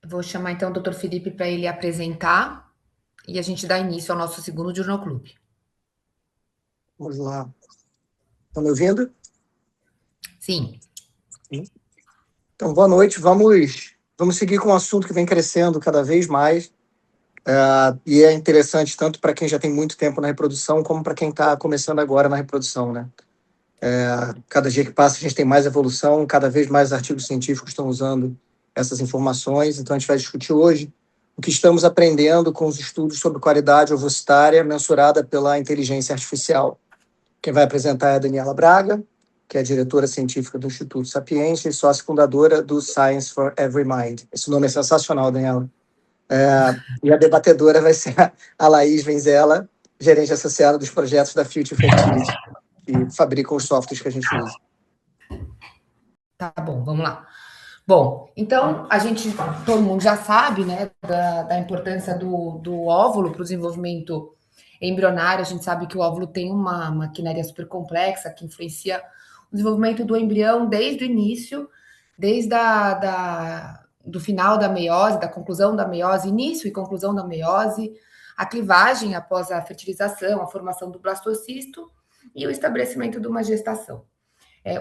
Vou chamar então o Dr. Felipe para ele apresentar e a gente dá início ao nosso segundo Journal Club. Vamos lá. Estão me ouvindo? Sim. Sim. Então, boa noite. Vamos seguir com um assunto que vem crescendo cada vez mais. E é interessante tanto para quem já tem muito tempo na reprodução, como para quem está começando agora na reprodução, né? Cada dia que passa, a gente tem mais evolução, cada vez mais artigos científicos estão usando essas informações. Então, a gente vai discutir hoje o que estamos aprendendo com os estudos sobre qualidade ovocitária mensurada pela inteligência artificial. Quem vai apresentar é a Daniela Braga, que é diretora científica do Instituto Sapiência e sócia fundadora do Science for Every Mind. Esse nome é sensacional, Daniela. E a debatedora vai ser a Laís Venzela, gerente associada dos projetos da Future Fertility, que fabricam os softwares que a gente usa. Tá bom, vamos lá. Bom, então todo mundo já sabe, né, da importância do óvulo para o desenvolvimento embrionário. A gente sabe que o óvulo tem uma maquinaria super complexa que influencia o desenvolvimento do embrião desde o início, desde do final da meiose, da conclusão da meiose, início e conclusão da meiose, a clivagem após a fertilização, a formação do blastocisto e o estabelecimento de uma gestação.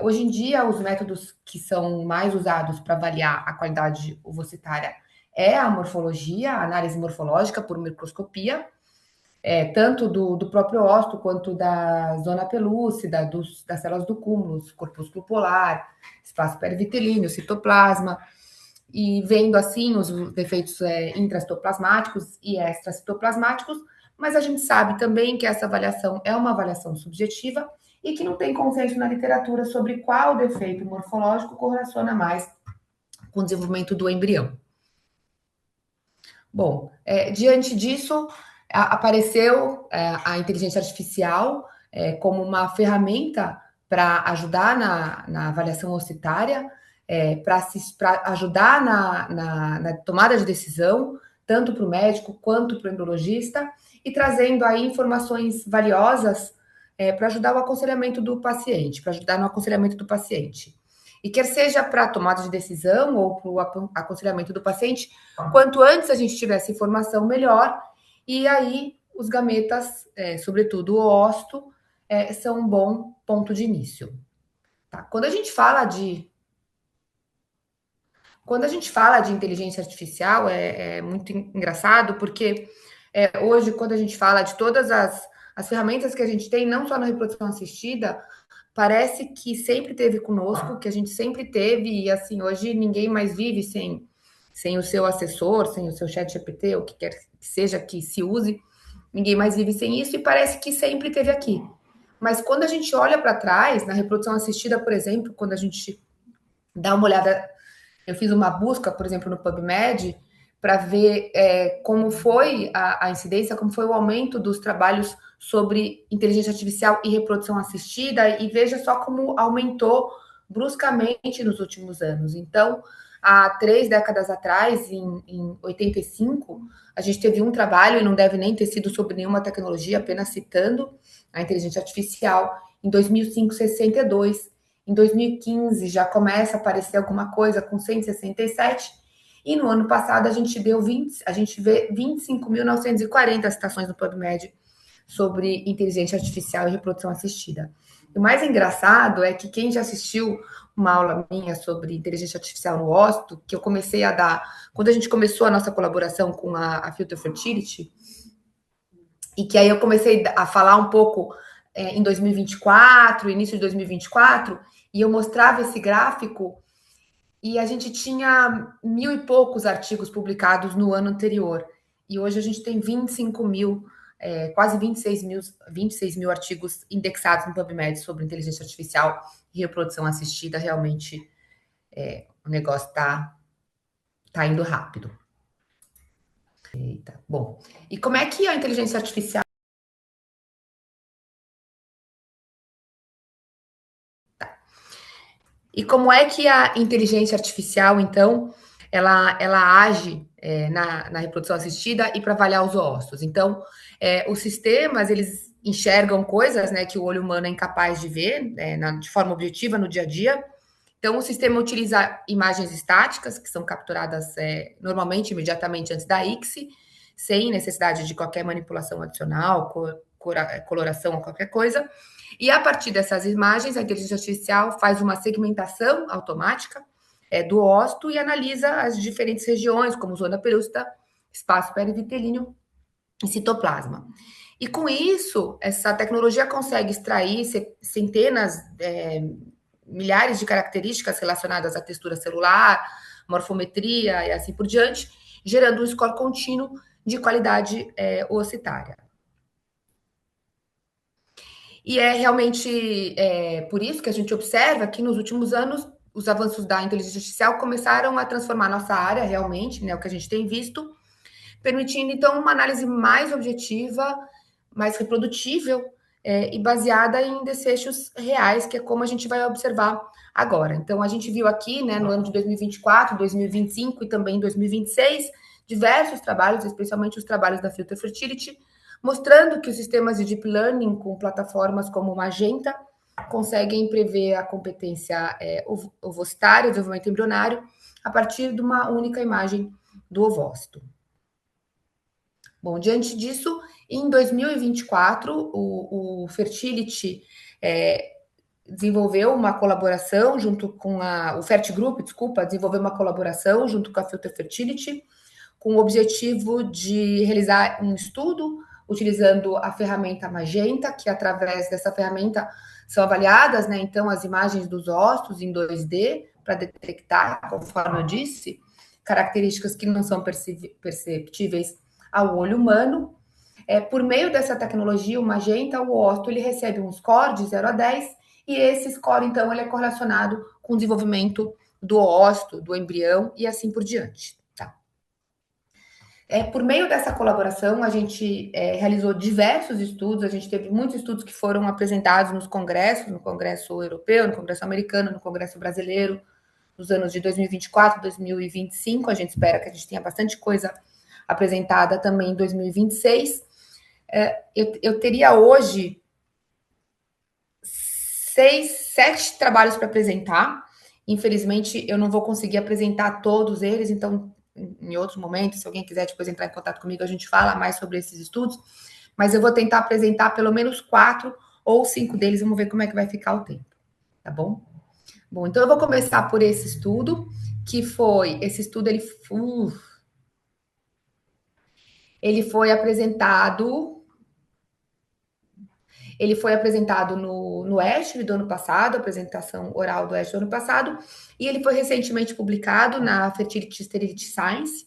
Hoje em dia, os métodos que são mais usados para avaliar a qualidade ovocitária é a morfologia, a análise morfológica por microscopia, tanto do próprio óvulo quanto da zona pelúcida, das células do cúmulo, corpúsculo polar, espaço perivitelíneo, citoplasma, e vendo assim os defeitos intracitoplasmáticos e extracitoplasmáticos, mas a gente sabe também que essa avaliação é uma avaliação subjetiva e que não tem consenso na literatura sobre qual defeito morfológico correlaciona mais com o desenvolvimento do embrião. Bom, diante disso, apareceu a inteligência artificial como uma ferramenta para ajudar na avaliação ocitária, para ajudar na tomada de decisão, tanto para o médico quanto para o embriologista, e trazendo aí informações valiosas para ajudar o aconselhamento do paciente, para ajudar no aconselhamento do paciente. E quer seja para a tomada de decisão ou para o aconselhamento do paciente, quanto antes a gente tivesse informação, melhor. E aí os gametas, sobretudo o ósito, são um bom ponto de início. Tá? Quando a gente fala de inteligência artificial, é muito engraçado, porque hoje, quando a gente fala de todas as ferramentas que a gente tem, não só na reprodução assistida, parece que sempre teve conosco, que a gente sempre teve, e assim, hoje ninguém mais vive sem o seu assessor, sem o seu chat GPT, ou o que quer que seja que se use, ninguém mais vive sem isso, e parece que sempre teve aqui. Mas quando a gente olha para trás, na reprodução assistida, por exemplo, quando a gente dá uma olhada, eu fiz uma busca, por exemplo, no PubMed, para ver como foi a incidência, como foi o aumento dos trabalhos sobre inteligência artificial e reprodução assistida, e veja só como aumentou bruscamente nos últimos anos. Então, há 3 décadas atrás, em 85, a gente teve um trabalho, e não deve nem ter sido sobre nenhuma tecnologia, apenas citando a inteligência artificial. Em 2005, 62. Em 2015 já começa a aparecer alguma coisa com 167, e no ano passado a gente vê 25.940 citações no PubMed sobre inteligência artificial e reprodução assistida. O mais engraçado é que quem já assistiu uma aula minha sobre inteligência artificial no ósito, que eu comecei a dar quando a gente começou a nossa colaboração com a Future Fertility, e que aí eu comecei a falar um pouco em 2024, início de 2024, e eu mostrava esse gráfico, e a gente tinha 1.000 e poucos artigos publicados no ano anterior. E hoje a gente tem 25 mil, quase 26 mil artigos indexados no PubMed sobre inteligência artificial e reprodução assistida. Realmente o negócio tá indo rápido. Eita. Bom, e como é que a inteligência artificial... E como é que a inteligência artificial, então, ela age na reprodução assistida e para avaliar os ossos? Então, os sistemas, eles enxergam coisas, né, que o olho humano é incapaz de ver, de forma objetiva no dia a dia. Então, o sistema utiliza imagens estáticas, que são capturadas normalmente, imediatamente antes da ICSI, sem necessidade de qualquer manipulação adicional, coloração ou qualquer coisa. E a partir dessas imagens, a inteligência artificial faz uma segmentação automática do ósseo e analisa as diferentes regiões, como zona pelúcida, espaço perivitelíneo e citoplasma. E com isso, essa tecnologia consegue extrair centenas, milhares de características relacionadas à textura celular, morfometria e assim por diante, gerando um score contínuo de qualidade ossitária. E é realmente por isso que a gente observa que nos últimos anos os avanços da inteligência artificial começaram a transformar nossa área realmente, né, o que a gente tem visto, permitindo então uma análise mais objetiva, mais reprodutível e baseada em desfechos reais, que é como a gente vai observar agora. Então, a gente viu aqui, né, no ano de 2024, 2025 e também 2026, diversos trabalhos, especialmente os trabalhos da Filter Fertility, mostrando que os sistemas de deep learning com plataformas como Magenta conseguem prever a competência ovocitária, o desenvolvimento embrionário, a partir de uma única imagem do ovócito. Bom, diante disso, em 2024, o Fertility desenvolveu uma colaboração junto com o Fertigroup, desenvolveu uma colaboração junto com a Filter Fertility, com o objetivo de realizar um estudo utilizando a ferramenta Magenta, que através dessa ferramenta são avaliadas, né, então, as imagens dos ossos em 2D, para detectar, conforme eu disse, características que não são perceptíveis ao olho humano. Por meio dessa tecnologia, o Magenta, o ósseo, ele recebe um score de 0 a 10, e esse score, então, ele é correlacionado com o desenvolvimento do ósseo, do embrião e assim por diante. Tá? Por meio dessa colaboração, a gente realizou diversos estudos, a gente teve muitos estudos que foram apresentados nos congressos, no Congresso Europeu, no Congresso Americano, no Congresso Brasileiro, nos anos de 2024, 2025, a gente espera que a gente tenha bastante coisa apresentada também em 2026. Eu teria hoje 6, 7 trabalhos para apresentar. Infelizmente, eu não vou conseguir apresentar todos eles, então, em outros momentos, se alguém quiser depois entrar em contato comigo, a gente fala mais sobre esses estudos. Mas eu vou tentar apresentar pelo menos 4 ou 5 deles, vamos ver como é que vai ficar o tempo, tá bom? Bom, então eu vou começar por esse estudo, ele foi apresentado no ESHRE do ano passado, apresentação oral do ESHRE do ano passado, e ele foi recentemente publicado na Fertility Sterility Science,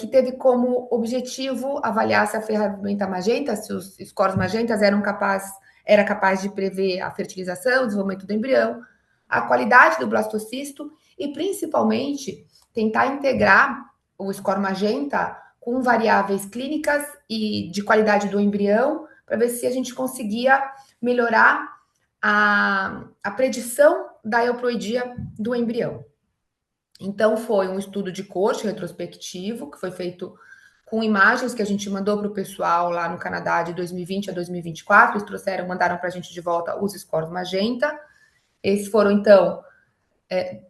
que teve como objetivo avaliar se a ferramenta Magenta, se os scores Magentas era capaz de prever a fertilização, o desenvolvimento do embrião, a qualidade do blastocisto e, principalmente, tentar integrar o score Magenta com variáveis clínicas e de qualidade do embrião, para ver se a gente conseguia melhorar a predição da euploidia do embrião. Então, foi um estudo de corte retrospectivo, que foi feito com imagens que a gente mandou para o pessoal lá no Canadá de 2020 a 2024, eles mandaram para a gente de volta os scores Magenta. Esses foram, então,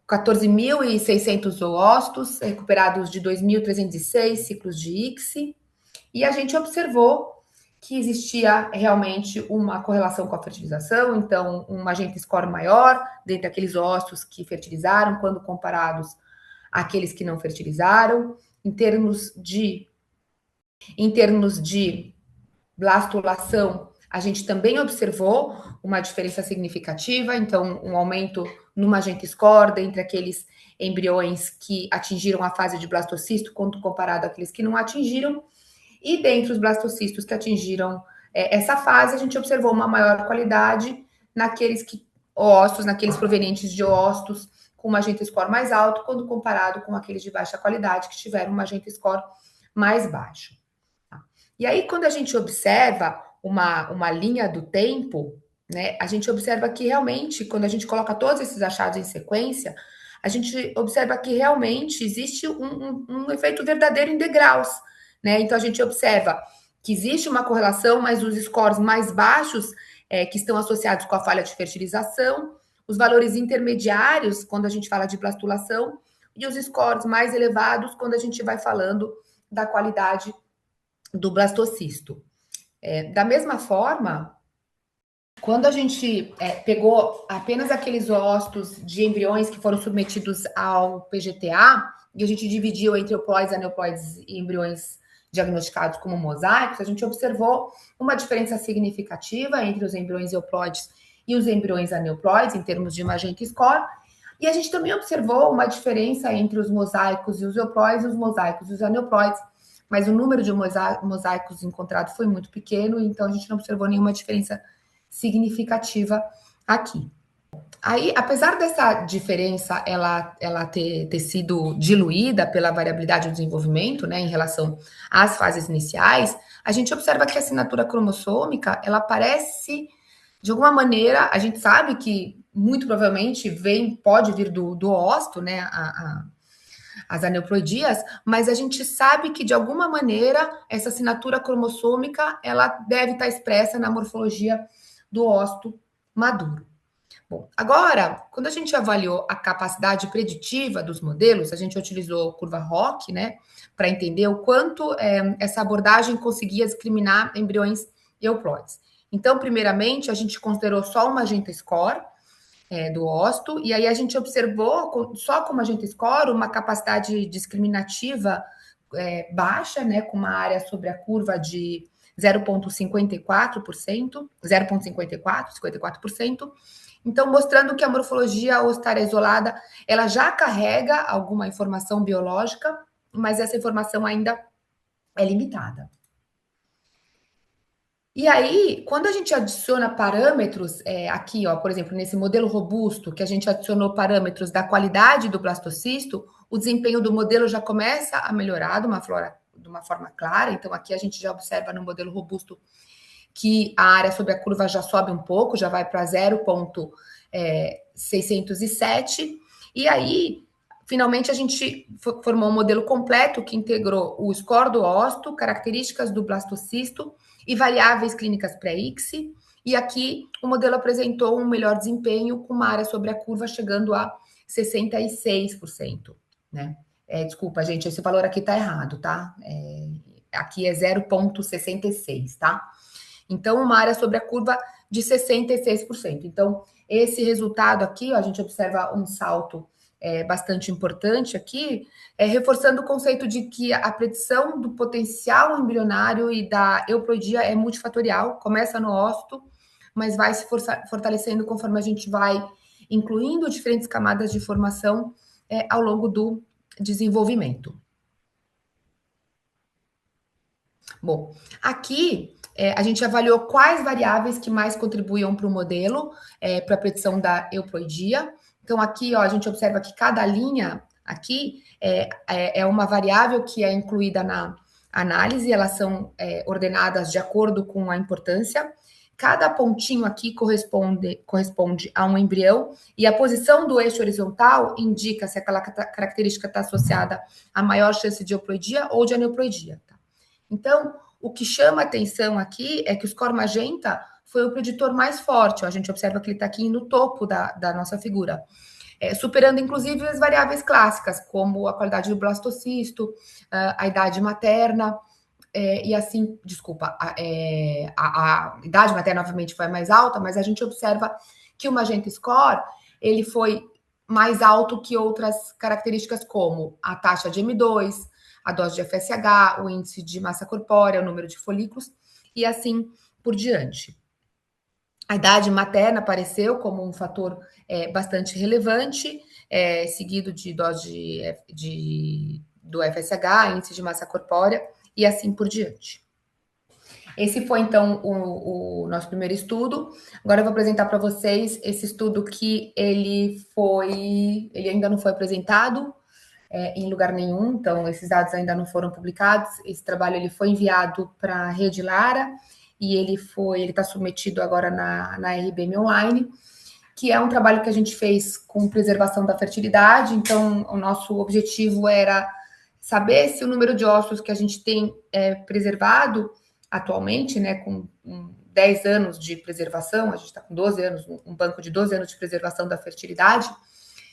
14.600 zoócitos, recuperados de 2.306 ciclos de ICSI, e a gente observou que existia realmente uma correlação com a fertilização, então um Magenta score maior dentre aqueles ossos que fertilizaram, quando comparados àqueles que não fertilizaram. Em termos de blastulação, a gente também observou uma diferença significativa, então um aumento no Magenta score dentre aqueles embriões que atingiram a fase de blastocisto, quando comparado àqueles que não atingiram. E dentre os blastocistos que atingiram essa fase, a gente observou uma maior qualidade naqueles provenientes de ócitos com Magenta score mais alto, quando comparado com aqueles de baixa qualidade, que tiveram um Magenta score mais baixo. E aí, quando a gente observa uma linha do tempo, né, a gente observa que realmente, quando a gente coloca todos esses achados em sequência, a gente observa que realmente existe um efeito verdadeiro em degraus. Né? Então, a gente observa que existe uma correlação, mas os scores mais baixos, que estão associados com a falha de fertilização, os valores intermediários, quando a gente fala de blastulação, e os scores mais elevados, quando a gente vai falando da qualidade do blastocisto. Da mesma forma, quando a gente pegou apenas aqueles ócitos de embriões que foram submetidos ao PGTA, e a gente dividiu entre euploides, aneuploides e embriões diagnosticados como mosaicos, a gente observou uma diferença significativa entre os embriões euploides e os embriões aneuploides, em termos de Magenta Score, e a gente também observou uma diferença entre os mosaicos e os euploides, os mosaicos e os aneuploides, mas o número de mosaicos encontrado foi muito pequeno, então a gente não observou nenhuma diferença significativa aqui. Aí, apesar dessa diferença ela ter sido diluída pela variabilidade do desenvolvimento, né, em relação às fases iniciais, a gente observa que a assinatura cromossômica, ela parece, de alguma maneira, a gente sabe que muito provavelmente pode vir do ócito, né, as aneuploidias, mas a gente sabe que, de alguma maneira, essa assinatura cromossômica, ela deve estar expressa na morfologia do ócito maduro. Bom, agora, quando a gente avaliou a capacidade preditiva dos modelos, a gente utilizou curva ROC, né, para entender o quanto essa abordagem conseguia discriminar embriões euploides. Então, primeiramente, a gente considerou só o Magenta Score do ócito, e aí a gente observou, só com o Magenta Score, uma capacidade discriminativa baixa, né, com uma área sobre a curva de 0,54%, 54%. Então, mostrando que a morfologia ocitária isolada, ela já carrega alguma informação biológica, mas essa informação ainda é limitada. E aí, quando a gente adiciona parâmetros, aqui, ó, por exemplo, nesse modelo robusto, que a gente adicionou parâmetros da qualidade do blastocisto, o desempenho do modelo já começa a melhorar de uma forma clara. Então, aqui a gente já observa no modelo robusto que a área sobre a curva já sobe um pouco, já vai para 0,607. E aí, finalmente, a gente formou um modelo completo que integrou o score do ócito, características do blastocisto e variáveis clínicas pré-ICSI. E aqui o modelo apresentou um melhor desempenho com uma área sobre a curva chegando a 66%, né? Desculpa, gente, esse valor aqui tá errado, tá? Aqui é 0,66, tá? Então, uma área sobre a curva de 66%. Então, esse resultado aqui, ó, a gente observa um salto bastante importante aqui, reforçando o conceito de que a predição do potencial embrionário e da euploidia é multifatorial, começa no ócito, mas vai se fortalecendo conforme a gente vai incluindo diferentes camadas de formação ao longo do desenvolvimento. Bom, aqui a gente avaliou quais variáveis que mais contribuíam para o modelo, para a predição da euploidia. Então, aqui, ó, a gente observa que cada linha aqui é uma variável que é incluída na análise, elas são ordenadas de acordo com a importância. Cada pontinho aqui corresponde a um embrião, e a posição do eixo horizontal indica se aquela característica está associada a maior chance de euploidia ou de aneuploidia. Tá? Então, o que chama atenção aqui é que o score Magenta foi o preditor mais forte. Ó, a gente observa que ele está aqui no topo da nossa figura, superando inclusive as variáveis clássicas, como a qualidade do blastocisto, a idade materna, e assim, desculpa, a idade materna obviamente foi mais alta, mas a gente observa que o Magenta Score ele foi mais alto que outras características, como a taxa de M2, a dose de FSH, o índice de massa corpórea, o número de folículos e assim por diante. A idade materna apareceu como um fator bastante relevante, seguido de dose do FSH, índice de massa corpórea e assim por diante. Esse foi, então, o nosso primeiro estudo. Agora eu vou apresentar para vocês esse estudo que ele ainda não foi apresentado em lugar nenhum, então esses dados ainda não foram publicados. Esse trabalho ele foi enviado para a Rede Lara e ele está submetido agora na RBM Online, que é um trabalho que a gente fez com preservação da fertilidade. Então, o nosso objetivo era saber se o número de óvulos que a gente tem preservado atualmente, né, com 10 anos de preservação, a gente está com 12 anos, um banco de 12 anos de preservação da fertilidade,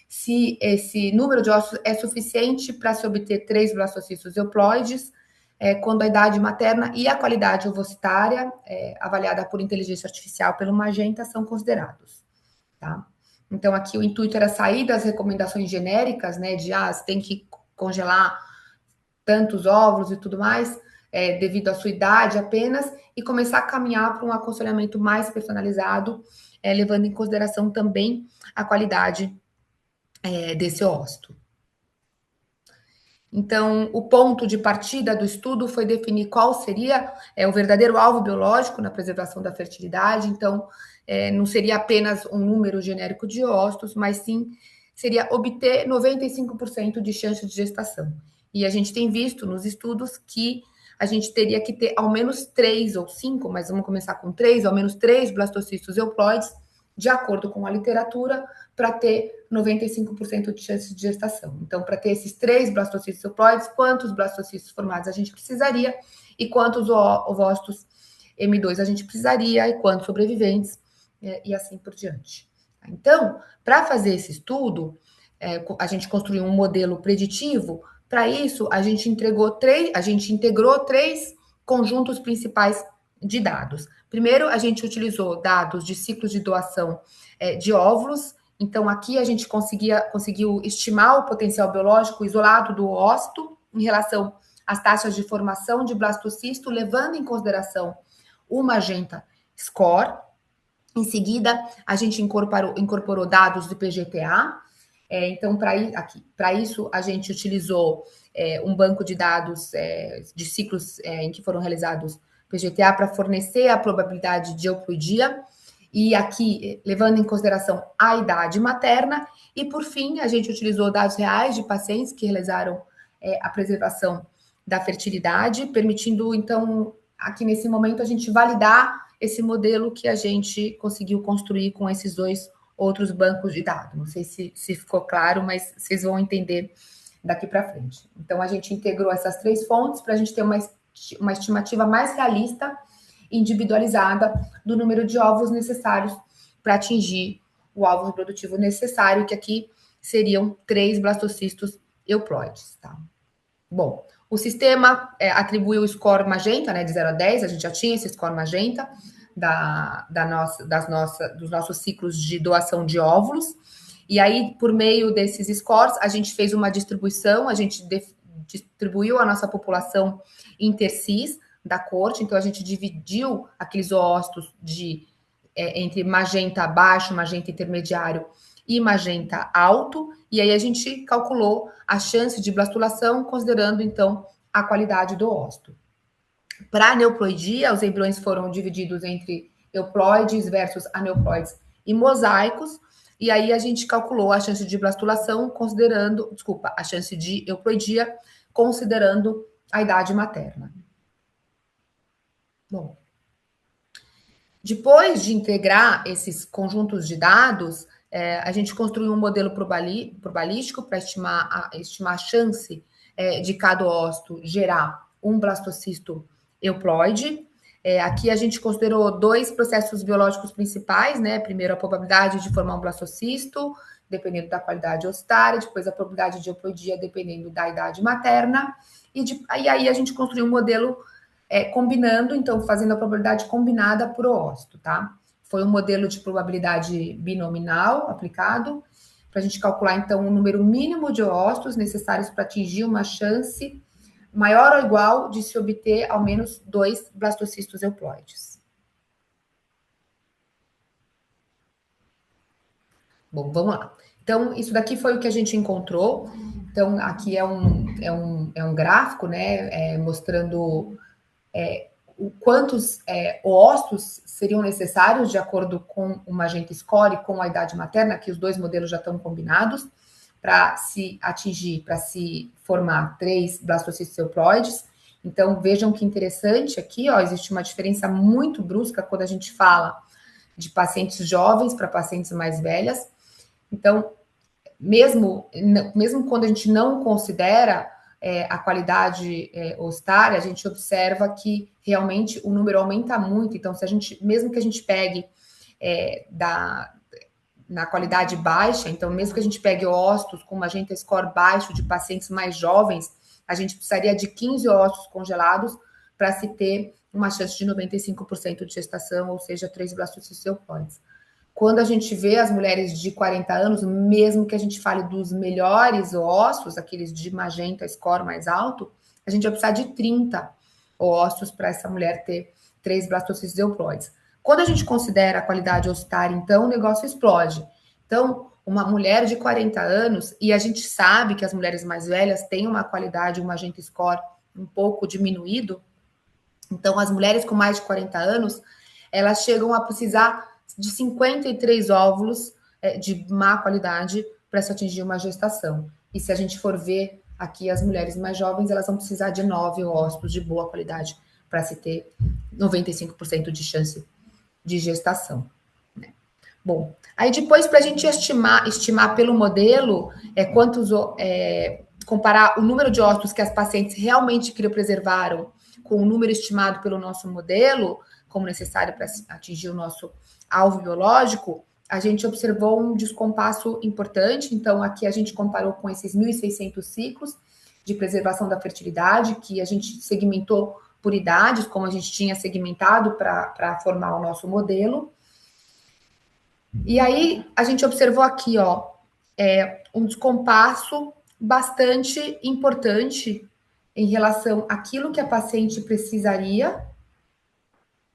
se esse número de óvulos é suficiente para se obter 3 blastocistos euploides, quando a idade materna e a qualidade ovocitária, avaliada por inteligência artificial pelo Magenta, são considerados. Tá? Então, aqui o intuito era sair das recomendações genéricas, né, de você tem que congelar tantos óvulos e tudo mais, devido à sua idade apenas, e começar a caminhar para um aconselhamento mais personalizado, levando em consideração também a qualidade desse óvulo. Então, o ponto de partida do estudo foi definir qual seria o verdadeiro alvo biológico na preservação da fertilidade. Então, não seria apenas um número genérico de óvulos, mas sim seria obter 95% de chance de gestação. E a gente tem visto nos estudos que a gente teria que ter ao menos 3 ou 5, mas vamos começar com 3, ao menos 3 blastocistos euploides, de acordo com a literatura, para ter 95% de chance de gestação. Então, para ter esses 3 blastocistos euploides, quantos blastocistos formados a gente precisaria e quantos ovócitos M2 a gente precisaria e quantos sobreviventes e assim por diante. Então, para fazer esse estudo, a gente construiu um modelo preditivo. Para isso, a gente integrou 3 conjuntos principais de dados. Primeiro, a gente utilizou dados de ciclos de doação de óvulos. Então, aqui a gente conseguiu estimar o potencial biológico isolado do ócito em relação às taxas de formação de blastocisto, levando em consideração o Magenta Score. Em seguida, a gente incorporou dados do PGTA. Então, para isso, a gente utilizou um banco de dados de ciclos em que foram realizados PGTA para fornecer a probabilidade de euploidia, e aqui levando em consideração a idade materna, e por fim, a gente utilizou dados reais de pacientes que realizaram a preservação da fertilidade, permitindo, então, aqui nesse momento, a gente validar esse modelo que a gente conseguiu construir com esses 2 outros bancos de dados. Não sei se ficou claro, mas vocês vão entender daqui para frente. Então, a gente integrou essas 3 fontes para a gente ter uma estimativa mais realista e individualizada do número de óvulos necessários para atingir o alvo reprodutivo necessário, que aqui seriam 3 blastocistos euploides. Tá? Bom, o sistema atribuiu o score Magenta, né, de 0 a 10, a gente já tinha esse score Magenta dos nossos ciclos de doação de óvulos, e aí, por meio desses scores, a gente fez uma distribuição, a gente distribuiu a nossa população intercis da corte, então a gente dividiu aqueles ócitos entre magenta baixo, magenta intermediário e magenta alto, e aí a gente calculou a chance de blastulação, considerando, então, a qualidade do ócito. Para a aneuploidia, os embriões foram divididos entre euploides versus aneuploides e mosaicos, e aí a gente calculou a chance de blastulação a chance de euploidia, considerando a idade materna. Bom, depois de integrar esses conjuntos de dados, a gente construiu um modelo probabilístico para estimar a chance de cada ócito gerar um blastocisto euploide. Aqui a gente considerou 2 processos biológicos principais, né? Primeiro, a probabilidade de formar um blastocisto, dependendo da qualidade ocitária, depois a probabilidade de euploidia, dependendo da idade materna, e aí a gente construiu um modelo combinando, então, fazendo a probabilidade combinada por ócito, tá? Foi um modelo de probabilidade binominal aplicado, para a gente calcular, então, o número mínimo de ócitos necessários para atingir uma chance maior ou igual de se obter ao menos 2 blastocistos euploides. Bom, vamos lá. Então, isso daqui foi o que a gente encontrou. Então, aqui é um gráfico, né, mostrando quantos ócitos seriam necessários de acordo com o Magenta Score, com a idade materna, que os 2 modelos já estão combinados, para se formar 3 blastocistos euploides. Então, vejam que interessante aqui, existe uma diferença muito brusca quando a gente fala de pacientes jovens para pacientes mais velhas. Então, mesmo quando a gente não considera a qualidade ossária, a gente observa que realmente o número aumenta muito. Então, se a gente, mesmo que a gente pegue na qualidade baixa, então mesmo que a gente pegue ossos com uma agente score baixo de pacientes mais jovens, a gente precisaria de 15 ossos congelados para se ter uma chance de 95% de gestação, ou seja, 3 blastocists euploides. Quando a gente vê as mulheres de 40 anos, mesmo que a gente fale dos melhores ossos, aqueles de magenta score mais alto, a gente vai precisar de 30 ossos para essa mulher ter 3 blastocists euploides. Quando a gente considera a qualidade ossária, então o negócio explode. Então, uma mulher de 40 anos, e a gente sabe que as mulheres mais velhas têm uma qualidade, um magenta score um pouco diminuído. Então, as mulheres com mais de 40 anos, elas chegam a precisar de 53 óvulos de má qualidade para se atingir uma gestação. E se a gente for ver aqui as mulheres mais jovens, elas vão precisar de 9 óvulos de boa qualidade para se ter 95% de chance de gestação. Né? Bom, aí depois para a gente estimar pelo modelo comparar o número de óvulos que as pacientes realmente criopreservaram com o número estimado pelo nosso modelo, como necessário para atingir o nosso alvo biológico, a gente observou um descompasso importante. Então, aqui a gente comparou com esses 1.600 ciclos de preservação da fertilidade, que a gente segmentou por idades, como a gente tinha segmentado para formar o nosso modelo. E aí, a gente observou aqui, um descompasso bastante importante em relação àquilo que a paciente precisaria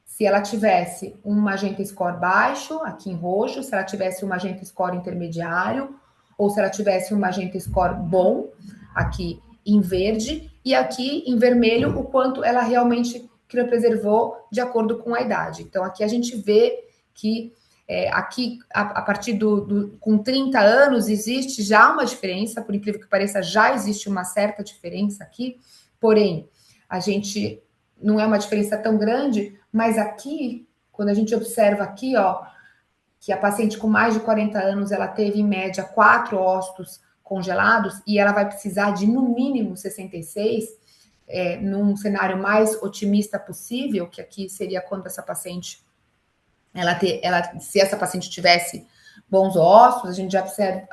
se ela tivesse um magenta score baixo, aqui em roxo, se ela tivesse um magenta score intermediário, ou se ela tivesse um magenta score bom, aqui em verde, e aqui em vermelho, o quanto ela realmente criopreservou de acordo com a idade. Então, aqui a gente vê que aqui, a partir com 30 anos, existe já uma diferença, por incrível que pareça, já existe uma certa diferença aqui, porém, a gente não é uma diferença tão grande, mas aqui, quando a gente observa aqui, que a paciente com mais de 40 anos, ela teve em média 4 óvulos congelados e ela vai precisar de no mínimo 66, num cenário mais otimista possível, que aqui seria quando essa paciente, se essa paciente tivesse bons ossos, a gente já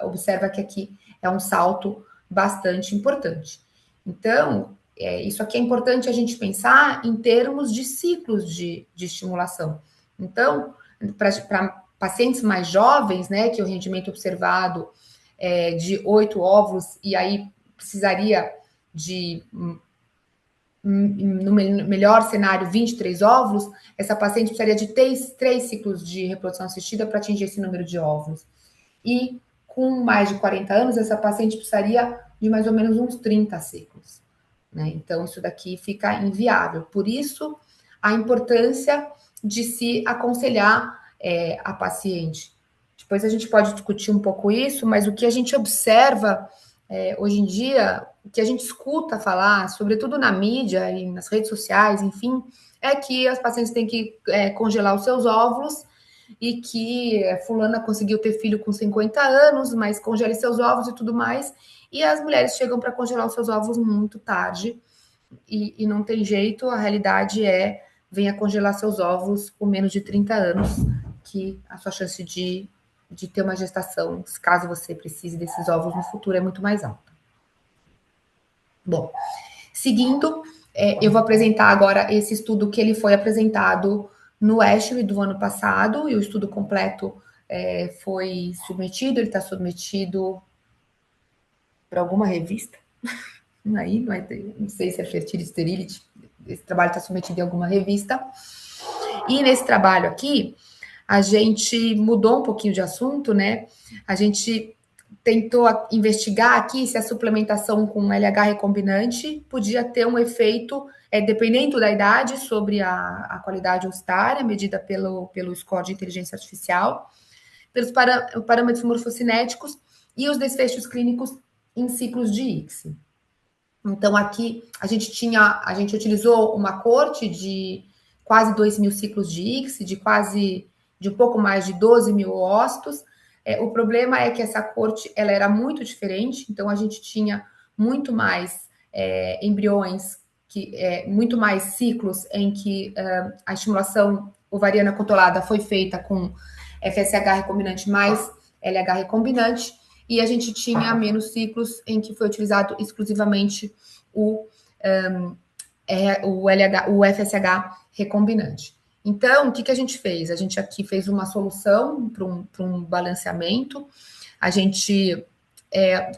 observa que aqui é um salto bastante importante. Então, isso aqui é importante a gente pensar em termos de ciclos de estimulação. Então, para pacientes mais jovens, né, que o rendimento observado é de 8 óvulos, e aí precisaria de, no melhor cenário, 23 óvulos, essa paciente precisaria de 3 ciclos de reprodução assistida para atingir esse número de óvulos. E com mais de 40 anos, essa paciente precisaria de mais ou menos uns 30 ciclos. Né? Então, isso daqui fica inviável. Por isso, a importância de se aconselhar a paciente. Depois a gente pode discutir um pouco isso, mas o que a gente observa hoje em dia, o que a gente escuta falar, sobretudo na mídia e nas redes sociais, enfim, é que as pacientes têm que congelar os seus óvulos e que fulana conseguiu ter filho com 50 anos, mas congele seus ovos e tudo mais, e as mulheres chegam para congelar os seus ovos muito tarde, e não tem jeito, a realidade venha congelar seus ovos com menos de 30 anos, que a sua chance de ter uma gestação, caso você precise desses ovos no futuro, é muito mais alta. Bom, seguindo, eu vou apresentar agora esse estudo que ele foi apresentado no ESHRE do ano passado, e o estudo completo foi submetido, ele está submetido para alguma revista, aí, não sei se é Fertility Sterility, esse trabalho está submetido em alguma revista, e nesse trabalho aqui, a gente mudou um pouquinho de assunto, né? A gente tentou investigar aqui se a suplementação com LH recombinante podia ter um efeito, dependendo da idade, sobre a qualidade ossária, medida pelo score de inteligência artificial, pelos parâmetros morfocinéticos e os desfechos clínicos em ciclos de ICSI. Então, aqui a gente utilizou uma corte de quase 2.000 ciclos de ICSI, de um pouco mais de 12.000 ócitos. O problema é que essa corte ela era muito diferente, então a gente tinha muito mais embriões que muito mais ciclos em que a estimulação ovariana controlada foi feita com FSH recombinante mais LH recombinante, e a gente tinha menos ciclos em que foi utilizado exclusivamente o FSH recombinante. Então, o que a gente fez? A gente aqui fez uma solução para um balanceamento. A gente,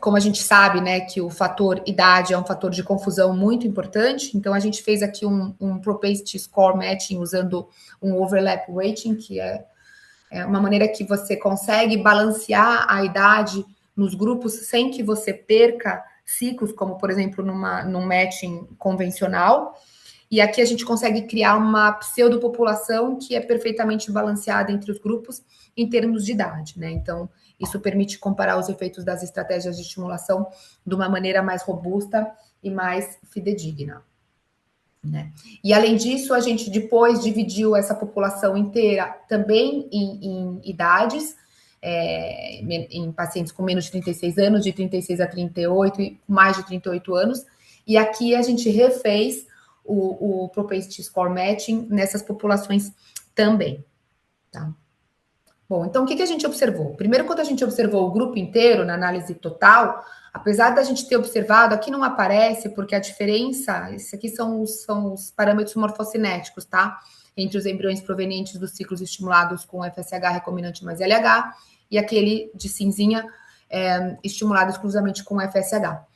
como a gente sabe, né, que o fator idade é um fator de confusão muito importante, então a gente fez aqui um propensity score matching usando um overlap weighting, que é uma maneira que você consegue balancear a idade nos grupos sem que você perca ciclos, como, por exemplo, num matching convencional. E aqui a gente consegue criar uma pseudopopulação que é perfeitamente balanceada entre os grupos em termos de idade, né? Então, isso permite comparar os efeitos das estratégias de estimulação de uma maneira mais robusta e mais fidedigna, né? E além disso, a gente depois dividiu essa população inteira também em idades, em pacientes com menos de 36 anos, de 36 a 38 e mais de 38 anos. E aqui a gente refez o propensity score matching nessas populações também, tá? Bom, então o que a gente observou? Primeiro, quando a gente observou o grupo inteiro na análise total, apesar da gente ter observado, aqui não aparece, porque a diferença, esses aqui são os parâmetros morfocinéticos, tá? Entre os embriões provenientes dos ciclos estimulados com FSH recombinante mais LH e aquele de cinzinha estimulado exclusivamente com FSH.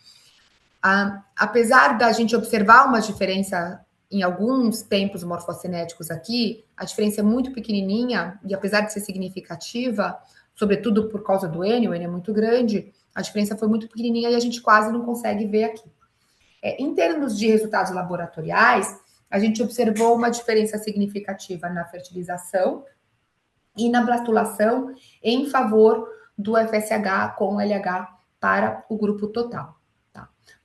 Apesar da gente observar uma diferença em alguns tempos morfocinéticos aqui, a diferença é muito pequenininha e apesar de ser significativa, sobretudo por causa do N, o N é muito grande, a diferença foi muito pequenininha e a gente quase não consegue ver aqui. Em termos de resultados laboratoriais, a gente observou uma diferença significativa na fertilização e na blastulação em favor do FSH com LH para o grupo total.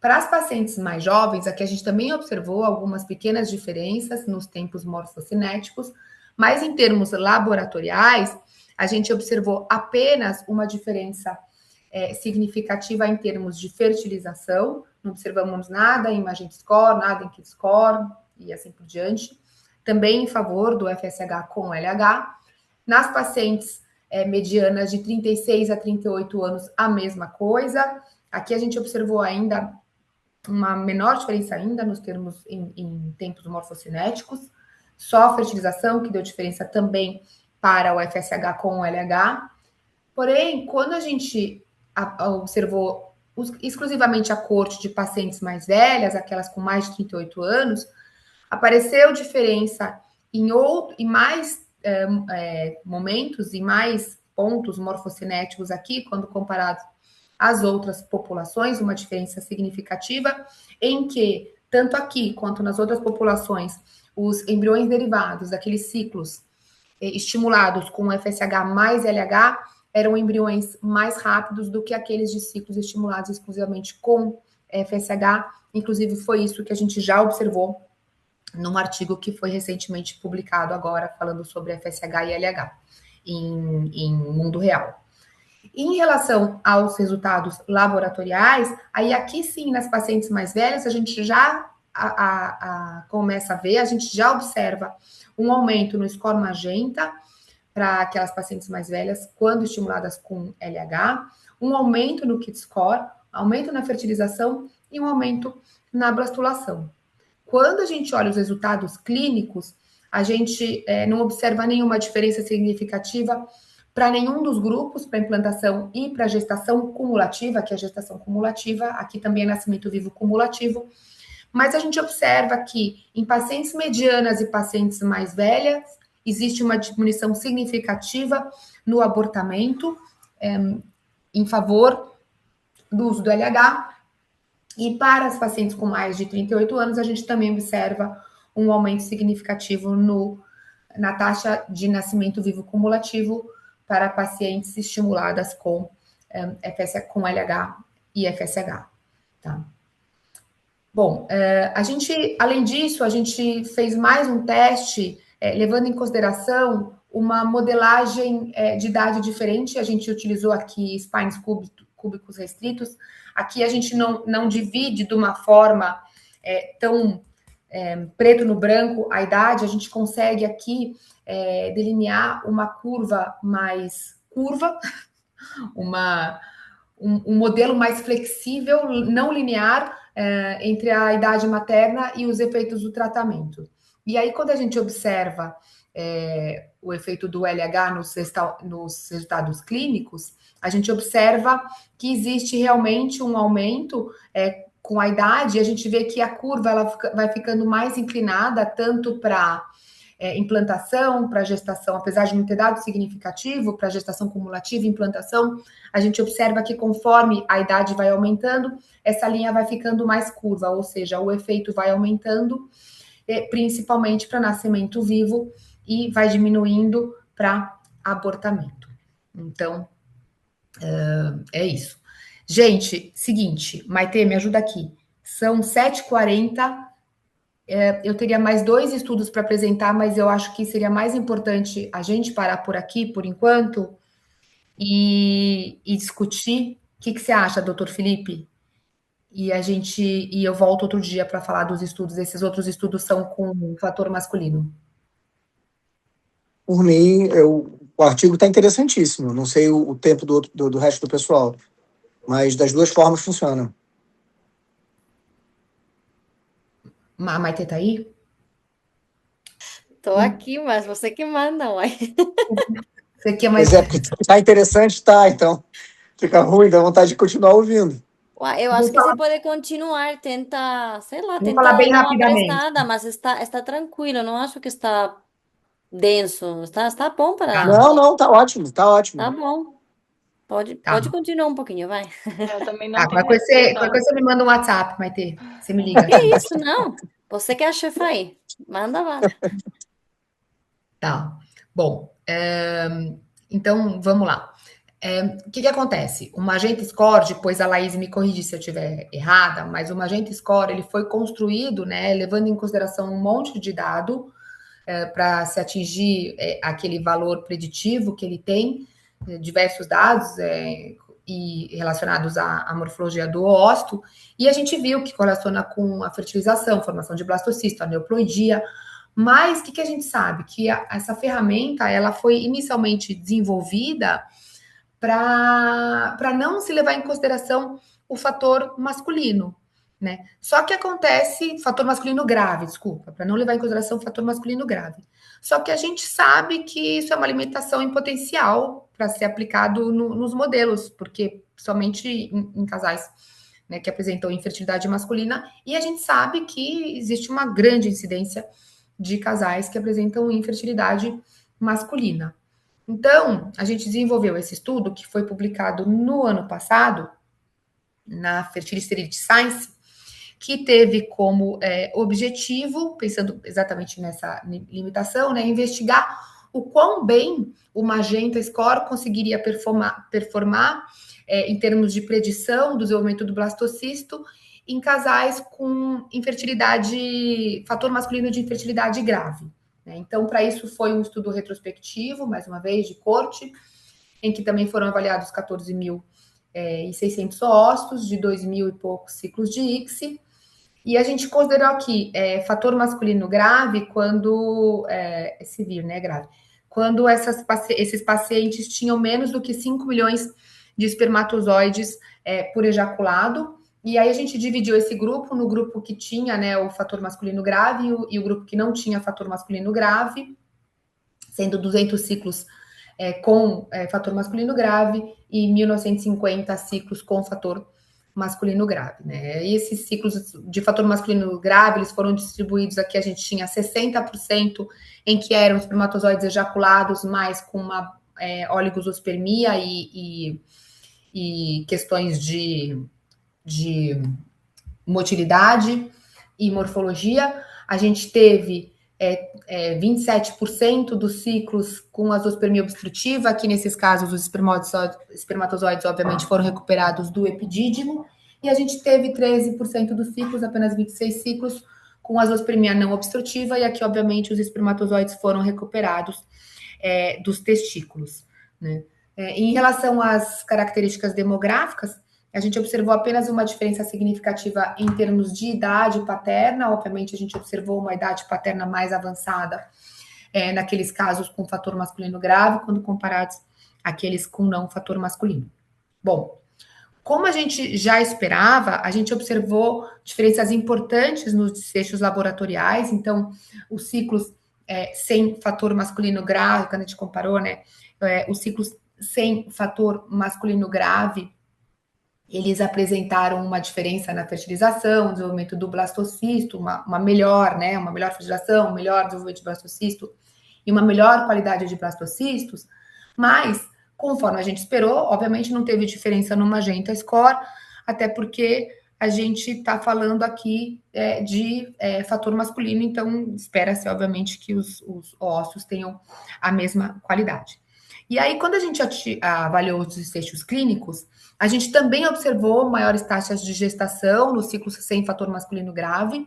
Para as pacientes mais jovens, aqui a gente também observou algumas pequenas diferenças nos tempos morfocinéticos, mas em termos laboratoriais, a gente observou apenas uma diferença significativa em termos de fertilização, não observamos nada em Magenta Score, nada em Kid Score e assim por diante, também em favor do FSH com LH. Nas pacientes medianas de 36 a 38 anos, a mesma coisa. Aqui a gente observou ainda uma menor diferença ainda nos termos em tempos morfocinéticos, só a fertilização que deu diferença também para o FSH com o LH. Porém, quando a gente observou exclusivamente a coorte de pacientes mais velhas, aquelas com mais de 38 anos, apareceu diferença em mais momentos e mais pontos morfocinéticos aqui, quando comparado às outras populações, uma diferença significativa, em que, tanto aqui quanto nas outras populações, os embriões derivados daqueles ciclos estimulados com FSH mais LH eram embriões mais rápidos do que aqueles de ciclos estimulados exclusivamente com FSH. Inclusive, foi isso que a gente já observou num artigo que foi recentemente publicado agora, falando sobre FSH e LH em mundo real. Em relação aos resultados laboratoriais, aí aqui sim, nas pacientes mais velhas, a gente já começa a ver, a gente já observa um aumento no score magenta para aquelas pacientes mais velhas, quando estimuladas com LH, um aumento no KIT score, aumento na fertilização e um aumento na blastulação. Quando a gente olha os resultados clínicos, a gente não observa nenhuma diferença significativa para nenhum dos grupos, para implantação e para gestação cumulativa, que é a gestação cumulativa, aqui também é nascimento vivo cumulativo, mas a gente observa que em pacientes medianas e pacientes mais velhas, existe uma diminuição significativa no abortamento em favor do uso do LH, e para as pacientes com mais de 38 anos, a gente também observa um aumento significativo na taxa de nascimento vivo cumulativo para pacientes estimuladas com LH e FSH. Tá? Bom, além disso, a gente fez mais um teste, levando em consideração uma modelagem de idade diferente. A gente utilizou aqui Spine cúbicos restritos. Aqui a gente não divide de uma forma tão preto no branco a idade, a gente consegue aqui delinear uma curva mais curva, um modelo mais flexível, não linear, entre a idade materna e os efeitos do tratamento. E aí, quando a gente observa o efeito do LH nos resultados clínicos, a gente observa que existe realmente um aumento com a idade. A gente vê que a curva ela vai ficando mais inclinada, tanto para implantação, para gestação, apesar de não ter dado significativo para gestação cumulativa e implantação, a gente observa que conforme a idade vai aumentando, essa linha vai ficando mais curva, ou seja, o efeito vai aumentando, principalmente para nascimento vivo, e vai diminuindo para abortamento. Então, é isso. Gente, seguinte, Maite, me ajuda aqui. São 7h40. Eu teria mais 2 estudos para apresentar, mas eu acho que seria mais importante a gente parar por aqui, por enquanto, e discutir. O que você acha, doutor Felipe? E eu volto outro dia para falar dos estudos. Esses outros estudos são com o fator masculino. Por mim, o artigo está interessantíssimo. Não sei o tempo do resto do pessoal, mas das duas formas funciona. A Maite tá aí? Tô aqui, mas você que manda, uai. Você quer mais? Pois é, porque tá interessante, tá, então fica ruim, dá vontade de continuar ouvindo. Uai, eu acho que você pode continuar, tenta, sei lá, Vou falar bem tenta dar uma rapidamente. prestada, mas está tranquilo, não acho que está denso, está bom para... Tá, Não, tá ótimo, tá ótimo. Tá bom, pode tá. continuar um pouquinho, vai. Eu também não Tá, tenho qualquer coisa você me manda um WhatsApp, Maite. Você me liga Que aqui. isso, não? Você que é a chefe aí, manda lá. Tá. Bom, então vamos lá. O que acontece? O Magenta Score, depois a Laís me corrige se eu estiver errada, mas o Magenta Score ele foi construído, né, levando em consideração um monte de dado para se atingir aquele valor preditivo que ele tem, diversos dados e relacionados à morfologia do ósseo, e a gente viu que correlaciona com a fertilização, formação de blastocisto, aneuploidia. Mas o que a gente sabe? Que essa ferramenta ela foi inicialmente desenvolvida para não se levar em consideração o fator masculino, né? Só que acontece, fator masculino grave, desculpa, para não levar em consideração o fator masculino grave. Só que a gente sabe que isso é uma limitação em potencial para ser aplicado nos modelos, porque somente em casais, né, que apresentam infertilidade masculina, e a gente sabe que existe uma grande incidência de casais que apresentam infertilidade masculina. Então, a gente desenvolveu esse estudo que foi publicado no ano passado na Fertility Sterility Science, que teve como objetivo, pensando exatamente nessa limitação, né, investigar o quão bem o Magenta Score conseguiria performar em termos de predição do desenvolvimento do blastocisto em casais com infertilidade, fator masculino de infertilidade grave. Né? Então, para isso foi um estudo retrospectivo, mais uma vez, de corte, em que também foram avaliados 14.600 ósseos de 2.000 e poucos ciclos de ICSI, e a gente considerou aqui fator masculino grave quando severe, né, grave, quando esses pacientes tinham menos do que 5 milhões de espermatozoides por ejaculado. E aí a gente dividiu esse grupo no grupo que tinha, né, o fator masculino grave e o grupo que não tinha fator masculino grave, sendo 200 ciclos com fator masculino grave e 1.950 ciclos com fator masculino grave, né? E esses ciclos de fator masculino grave, eles foram distribuídos aqui, a gente tinha 60% em que eram espermatozoides ejaculados, mas com uma oligospermia e questões de motilidade e morfologia. A gente teve 27% dos ciclos com azospermia obstrutiva, que nesses casos os espermatozoides obviamente foram recuperados do epidídimo, e a gente teve 13% dos ciclos, apenas 26 ciclos, com azospermia não obstrutiva, e aqui obviamente os espermatozoides foram recuperados dos testículos, né? Em relação às características demográficas, a gente observou apenas uma diferença significativa em termos de idade paterna. Obviamente, a gente observou uma idade paterna mais avançada naqueles casos com fator masculino grave, quando comparados àqueles com não fator masculino. Bom, como a gente já esperava, a gente observou diferenças importantes nos desfechos laboratoriais. Então, os ciclos sem fator masculino grave, quando a gente comparou, né, os ciclos sem fator masculino grave, eles apresentaram uma diferença na fertilização, desenvolvimento do blastocisto, uma melhor, né, uma melhor fertilização, um melhor desenvolvimento de blastocisto e uma melhor qualidade de blastocistos, mas, conforme a gente esperou, obviamente não teve diferença no Magenta Score, até porque a gente está falando aqui de fator masculino, então espera-se, obviamente, que os ossos tenham a mesma qualidade. E aí, quando a gente avaliou os desfechos clínicos, a gente também observou maiores taxas de gestação no ciclo sem fator masculino grave.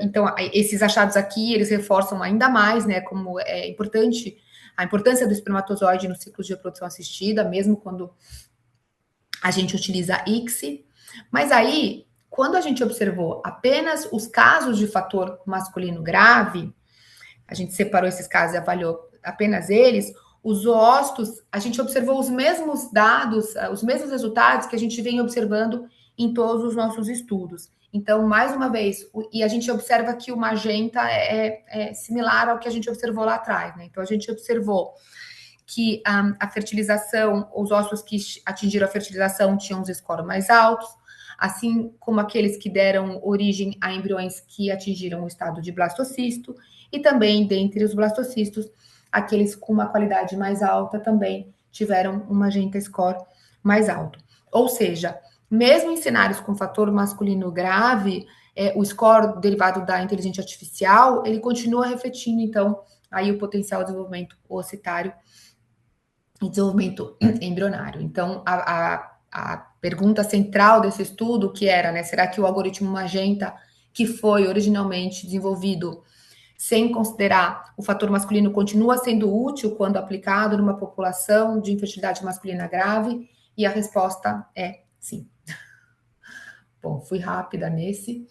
Então, esses achados aqui, eles reforçam ainda mais, né, como é importante a importância do espermatozoide no ciclo de reprodução assistida, mesmo quando a gente utiliza ICSI. Mas aí, quando a gente observou apenas os casos de fator masculino grave, a gente separou esses casos e avaliou apenas eles, os zoócitos, a gente observou os mesmos dados, os mesmos resultados que a gente vem observando em todos os nossos estudos. Então, mais uma vez, e a gente observa que o magenta é similar ao que a gente observou lá atrás, né? Então, a gente observou que a fertilização, os ossos que atingiram a fertilização tinham os scores mais altos, assim como aqueles que deram origem a embriões que atingiram o estado de blastocisto, e também, dentre os blastocistos, aqueles com uma qualidade mais alta também tiveram um magenta score mais alto. Ou seja, mesmo em cenários com fator masculino grave, o score derivado da inteligência artificial, ele continua refletindo, então, aí o potencial de desenvolvimento ocitário e desenvolvimento embrionário. Então, a pergunta central desse estudo, que era, né, será que o algoritmo magenta, que foi originalmente desenvolvido sem considerar o fator masculino, continua sendo útil quando aplicado numa população de infertilidade masculina grave? E a resposta é sim. Bom, fui rápida nesse.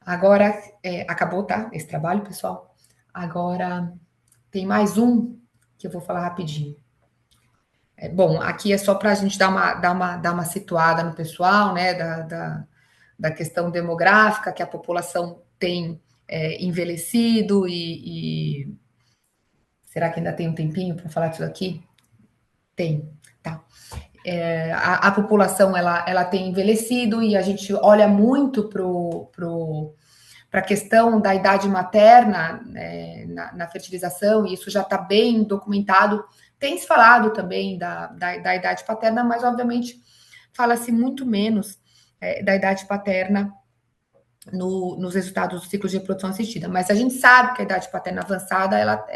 Agora, acabou, tá? Esse trabalho, pessoal. Agora, tem mais um que eu vou falar rapidinho. Bom, aqui é só para a gente dar uma situada no pessoal, né? Da questão demográfica, que a população tem envelhecido e será que ainda tem um tempinho para falar disso aqui? Tem, tá. A população ela tem envelhecido e a gente olha muito para a questão da idade materna na fertilização, e isso já está bem documentado. Tem se falado também da idade paterna, mas obviamente fala-se muito menos da idade paterna nos resultados do ciclo de reprodução assistida. Mas a gente sabe que a idade paterna avançada ela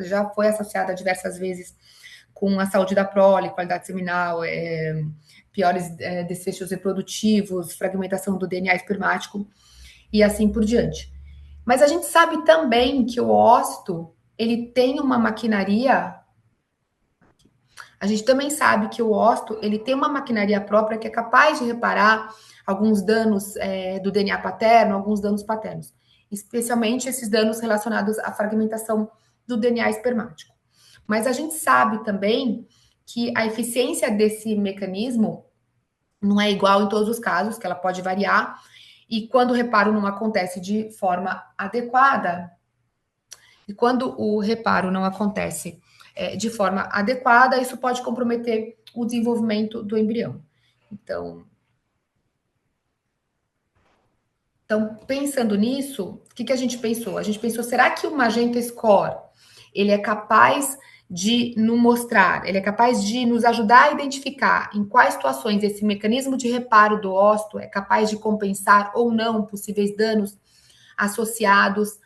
já foi associada diversas vezes com a saúde da prole, qualidade seminal, piores desfechos reprodutivos, fragmentação do DNA espermático e assim por diante. Mas a gente sabe também que o ócito, ele tem uma maquinaria. A gente também sabe que o ócito, ele tem uma maquinaria própria que é capaz de reparar alguns danos do DNA paterno, alguns danos paternos, especialmente esses danos relacionados à fragmentação do DNA espermático. Mas a gente sabe também que a eficiência desse mecanismo não é igual em todos os casos, que ela pode variar, e quando o reparo não acontece de forma adequada, e quando o reparo não acontece de forma adequada, isso pode comprometer o desenvolvimento do embrião. Então, pensando nisso, o que a gente pensou? A gente pensou, será que o Magenta Score, ele é capaz de nos mostrar, ele é capaz de nos ajudar a identificar em quais situações esse mecanismo de reparo do ócito é capaz de compensar ou não possíveis danos associados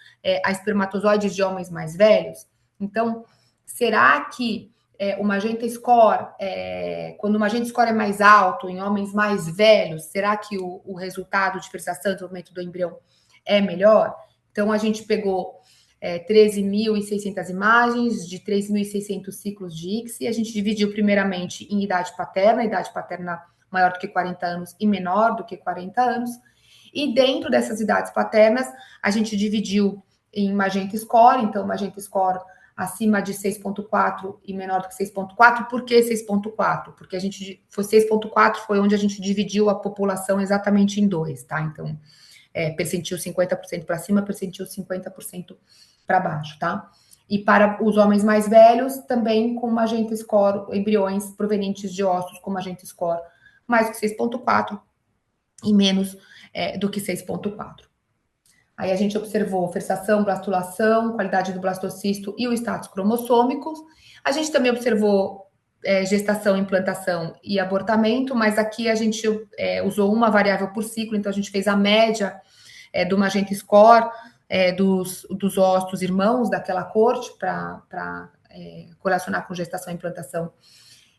a espermatozoides de homens mais velhos? Então, será que o Magenta Score, quando o Magenta Score é mais alto em homens mais velhos, será que o resultado de fertilização e desenvolvimento do embrião é melhor? Então, a gente pegou 13.600 imagens de 3.600 ciclos de ICSI. A gente dividiu primeiramente em idade paterna maior do que 40 anos e menor do que 40 anos. E dentro dessas idades paternas, a gente dividiu em Magenta Score, então Magenta Score acima de 6.4 e menor do que 6.4. Por que 6.4? Porque 6.4 foi onde a gente dividiu a população exatamente em dois, tá? Então, percentil 50% para cima, percentil 50% para baixo, tá? E para os homens mais velhos, também com Magenta Score, embriões provenientes de ossos com Magenta Score mais do que 6.4 e menos do que 6.4. Aí a gente observou fixação, blastulação, qualidade do blastocisto e o status cromossômicos. A gente também observou gestação, implantação e abortamento, mas aqui a gente usou uma variável por ciclo, então a gente fez a média do Magenta Score, dos ossos irmãos daquela corte para correlacionar com gestação, implantação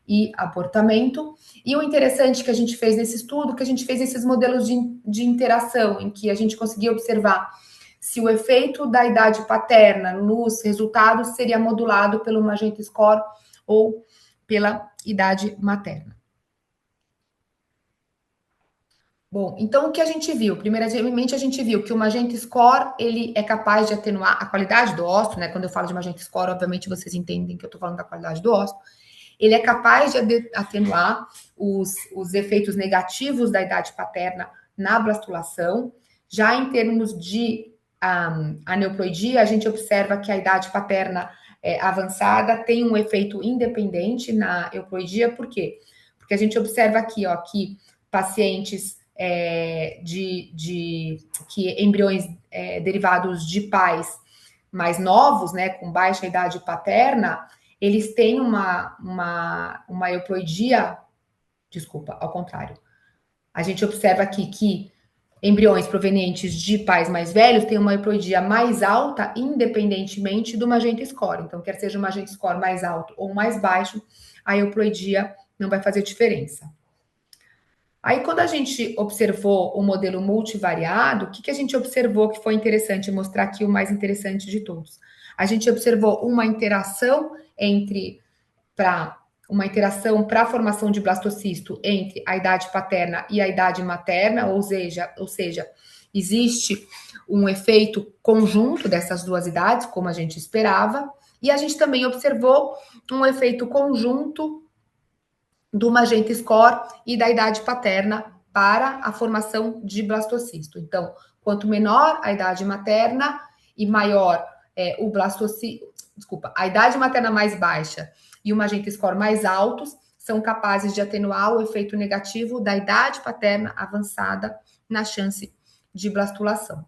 e abortamento. E o interessante que a gente fez nesse estudo, que a gente fez esses modelos de interação, em que a gente conseguia observar se o efeito da idade paterna nos resultados seria modulado pelo Magenta Score ou pela idade materna. Bom, então o que a gente viu? Primeiramente, a gente viu que o Magenta Score, ele é capaz de atenuar a qualidade do ósseo, né? Quando eu falo de Magenta Score, obviamente vocês entendem que eu estou falando da qualidade do ósseo. Ele é capaz de atenuar os efeitos negativos da idade paterna na blastulação. Já em termos de aneuploidia, a gente observa que a idade paterna avançada tem um efeito independente na euploidia. Por quê? Porque a gente observa aqui, ó, que pacientes que embriões derivados de pais mais novos, né, com baixa idade paterna, eles têm uma euploidia, desculpa, ao contrário. A gente observa aqui que embriões provenientes de pais mais velhos têm uma euploidia mais alta, independentemente do Magenta Score. Então, quer seja o Magenta Score mais alto ou mais baixo, a euploidia não vai fazer diferença. Aí, quando a gente observou o modelo multivariado, o que a gente observou que foi interessante, mostrar aqui o mais interessante de todos? A gente observou uma interação para a formação de blastocisto entre a idade paterna e a idade materna, ou seja, existe um efeito conjunto dessas duas idades, como a gente esperava, e a gente também observou um efeito conjunto do Magenta Score e da idade paterna para a formação de blastocisto. Então, quanto menor a idade materna e maior o blastocisto, a idade materna mais baixa e o Magenta Score mais altos são capazes de atenuar o efeito negativo da idade paterna avançada na chance de blastulação.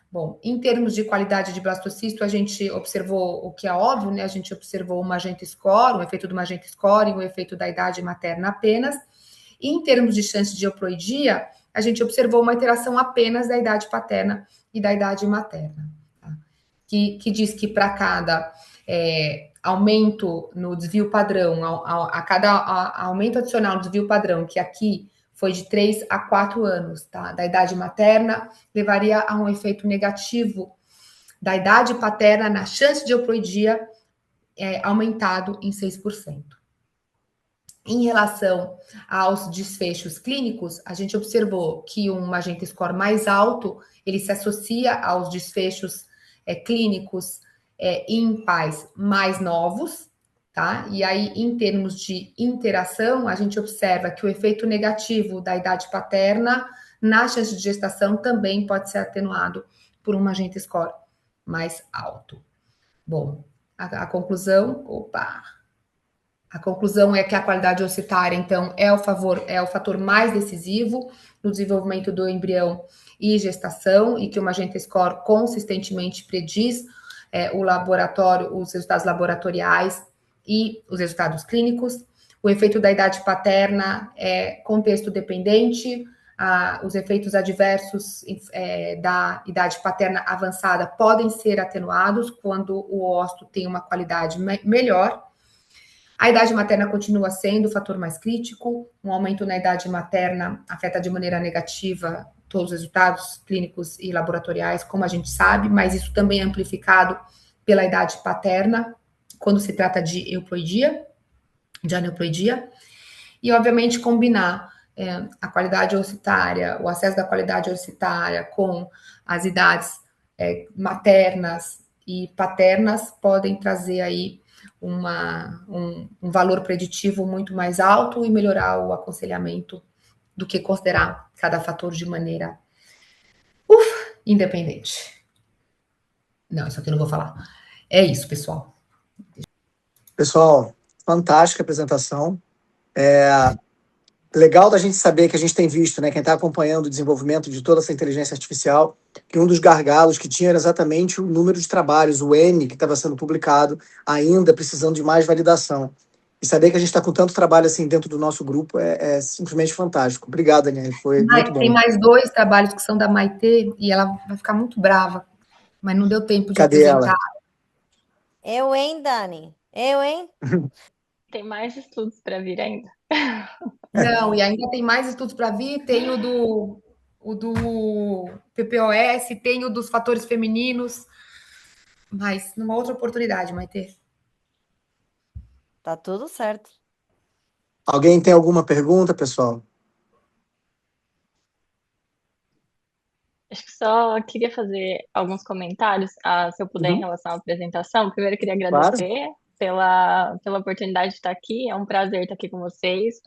Bom, em termos de qualidade de blastocisto, a gente observou o que é óbvio, né? A gente observou o Magenta Score, o efeito do Magenta Score e o efeito da idade materna apenas. E em termos de chance de euploidia, a gente observou uma interação apenas da idade paterna e da idade materna. Tá? Que diz que para cada aumento no desvio padrão, a cada aumento adicional no desvio padrão, que aqui foi de 3 a 4 anos, tá? Da idade materna, levaria a um efeito negativo da idade paterna na chance de euploidia aumentado em 6%. Em relação aos desfechos clínicos, a gente observou que um Magenta Score mais alto, ele se associa aos desfechos clínicos em pais mais novos, tá? E aí, em termos de interação, a gente observa que o efeito negativo da idade paterna na chance de gestação também pode ser atenuado por um Magenta Score mais alto. Bom, a conclusão, a conclusão é que a qualidade ocitária, então, é o fator mais decisivo no desenvolvimento do embrião e gestação, e que o Magenta Score consistentemente prediz os resultados laboratoriais e os resultados clínicos. O efeito da idade paterna é contexto dependente, os efeitos adversos da idade paterna avançada podem ser atenuados quando o ósseo tem uma qualidade melhor. A idade materna continua sendo o fator mais crítico. Um aumento na idade materna afeta de maneira negativa todos os resultados clínicos e laboratoriais, como a gente sabe, mas isso também é amplificado pela idade paterna, quando se trata de euploidia, de aneuploidia, e obviamente combinar a qualidade orcitária, o acesso da qualidade orcitária com as idades maternas e paternas podem trazer aí um valor preditivo muito mais alto e melhorar o aconselhamento do que considerar cada fator de maneira independente. Não, isso aqui eu não vou falar. É isso, pessoal. Pessoal, fantástica apresentação. Legal da gente saber que a gente tem visto, né, quem está acompanhando o desenvolvimento de toda essa inteligência artificial, que um dos gargalos que tinha era exatamente o número de trabalhos, o N, que estava sendo publicado, ainda precisando de mais validação. E saber que a gente está com tanto trabalho assim dentro do nosso grupo é simplesmente fantástico. Obrigado, Daniel, foi muito Tem bom. mais 2 trabalhos que são da Maitê e ela vai ficar muito brava, mas não deu tempo de Cadê ela? apresentar. Eu, hein, Dani? Eu, hein? Tem mais estudos para vir ainda. Não, e ainda tem mais estudos para vir, tem o do PPOS, tem o dos fatores femininos, mas numa outra oportunidade, Maitê. Tá tudo certo. Alguém tem alguma pergunta, pessoal? Acho que só queria fazer alguns comentários, se eu puder, em relação à apresentação. Primeiro, eu queria Claro. agradecer pela oportunidade de estar aqui. É um prazer estar aqui com vocês.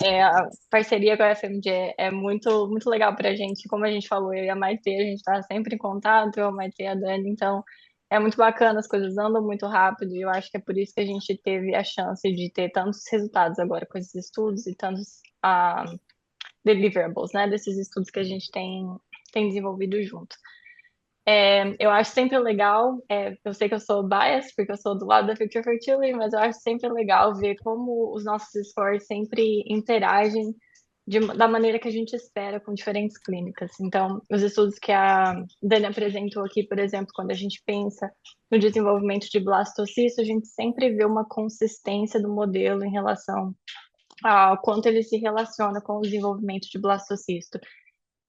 A parceria com a FMG é muito, muito legal para a gente. Como a gente falou, eu e a Maitê, a gente está sempre em contato, eu, a Maitê e a Dani. Então, é muito bacana, as coisas andam muito rápido. E eu acho que é por isso que a gente teve a chance de ter tantos resultados agora com esses estudos e tantos deliverables, né, desses estudos que a gente tem desenvolvido junto. Eu acho sempre legal, eu sei que eu sou biased, porque eu sou do lado da Future Fertility, mas eu acho sempre legal ver como os nossos scores sempre interagem da maneira que a gente espera com diferentes clínicas. Então, os estudos que a Dani apresentou aqui, por exemplo, quando a gente pensa no desenvolvimento de blastocisto, a gente sempre vê uma consistência do modelo em relação ao quanto ele se relaciona com o desenvolvimento de blastocisto.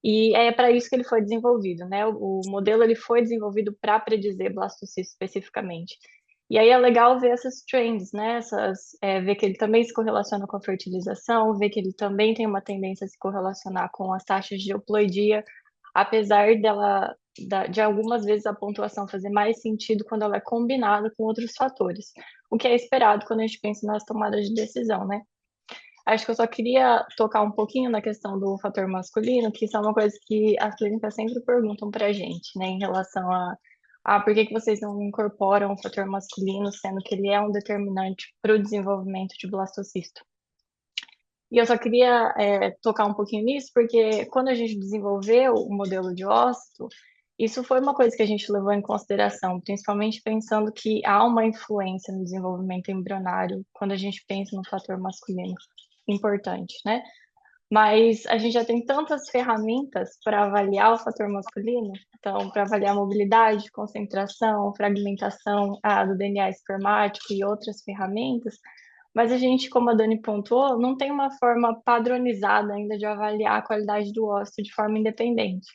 E é para isso que ele foi desenvolvido, né? O modelo ele foi desenvolvido para predizer blastocisto especificamente. E aí é legal ver essas trends, né? Ver que ele também se correlaciona com a fertilização, ver que ele também tem uma tendência a se correlacionar com as taxas de euploidia, apesar de algumas vezes a pontuação fazer mais sentido quando ela é combinada com outros fatores, o que é esperado quando a gente pensa nas tomadas de decisão, né? Acho que eu só queria tocar um pouquinho na questão do fator masculino, que isso é uma coisa que as clínicas sempre perguntam para a gente, né, em relação a por que vocês não incorporam o fator masculino, sendo que ele é um determinante para o desenvolvimento de blastocisto. E eu só queria tocar um pouquinho nisso, porque quando a gente desenvolveu o modelo de ócito, isso foi uma coisa que a gente levou em consideração, principalmente pensando que há uma influência no desenvolvimento embrionário quando a gente pensa no fator masculino importante, né? Mas a gente já tem tantas ferramentas para avaliar o fator masculino, então, para avaliar mobilidade, concentração, fragmentação do DNA espermático e outras ferramentas, mas a gente, como a Dani pontuou, não tem uma forma padronizada ainda de avaliar a qualidade do ósseo de forma independente.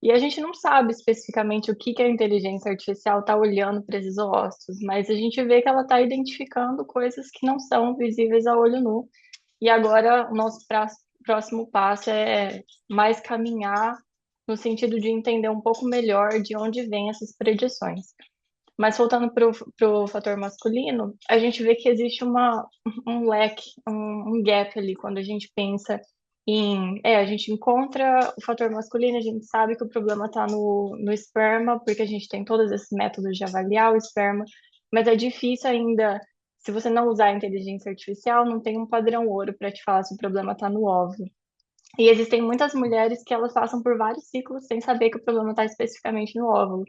E a gente não sabe especificamente o que a inteligência artificial está olhando para esses ossos, mas a gente vê que ela está identificando coisas que não são visíveis a olho nu. E agora o nosso próximo passo é mais caminhar no sentido de entender um pouco melhor de onde vêm essas predições. Mas voltando para o fator masculino, a gente vê que existe um leque, um gap ali quando a gente pensa a gente encontra o fator masculino, a gente sabe que o problema está no esperma, porque a gente tem todos esses métodos de avaliar o esperma, mas é difícil ainda, se você não usar a inteligência artificial, não tem um padrão ouro para te falar se o problema está no óvulo. E existem muitas mulheres que elas passam por vários ciclos sem saber que o problema está especificamente no óvulo.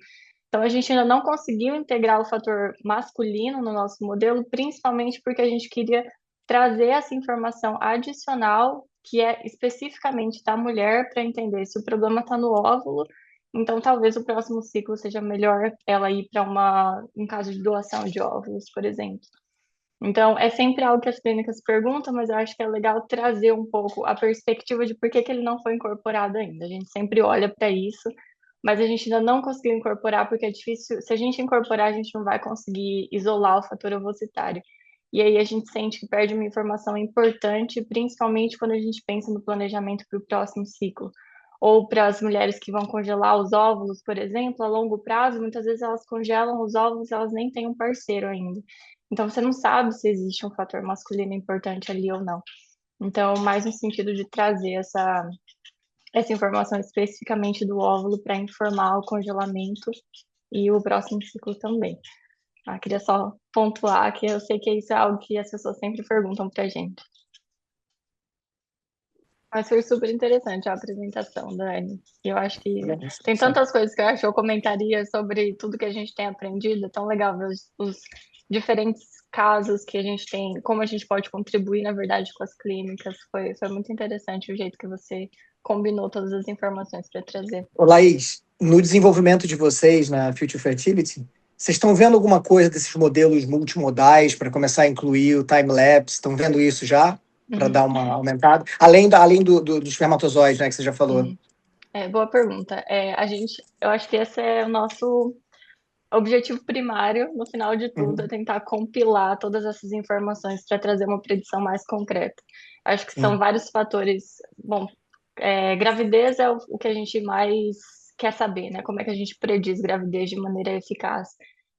Então, a gente ainda não conseguiu integrar o fator masculino no nosso modelo, principalmente porque a gente queria trazer essa informação adicional, que é especificamente da mulher, para entender se o problema está no óvulo. Então, talvez o próximo ciclo seja melhor ela ir para um caso de doação de óvulos, por exemplo. Então, é sempre algo que as clínicas perguntam, mas eu acho que é legal trazer um pouco a perspectiva de por que ele não foi incorporado ainda. A gente sempre olha para isso, mas a gente ainda não conseguiu incorporar porque é difícil. Se a gente incorporar, a gente não vai conseguir isolar o fator ovocitário. E aí a gente sente que perde uma informação importante, principalmente quando a gente pensa no planejamento para o próximo ciclo. Ou para as mulheres que vão congelar os óvulos, por exemplo, a longo prazo, muitas vezes elas congelam os óvulos e elas nem têm um parceiro ainda. Então você não sabe se existe um fator masculino importante ali ou não. Então, mais no sentido de trazer essa informação especificamente do óvulo para informar o congelamento e o próximo ciclo também. Queria só pontuar que eu sei que isso é algo que as pessoas sempre perguntam para a gente. Mas foi super interessante a apresentação, Dani. Eu acho que tem tantas coisas que eu acho que eu comentaria sobre tudo que a gente tem aprendido. É tão legal ver os diferentes casos que a gente tem, como a gente pode contribuir, na verdade, com as clínicas. Foi muito interessante o jeito que você combinou todas as informações para trazer. Ô, Laís, no desenvolvimento de vocês na Future Fertility, vocês estão vendo alguma coisa desses modelos multimodais para começar a incluir o time-lapse? Estão vendo isso já? Para dar uma aumentada? Além dos espermatozoides, né, que você já falou. Boa pergunta. Eu acho que esse é o nosso objetivo primário, no final de tudo, é tentar compilar todas essas informações para trazer uma predição mais concreta. Acho que são vários fatores. Bom, gravidez é o que a gente mais quer saber, né? Como é que a gente prediz gravidez de maneira eficaz.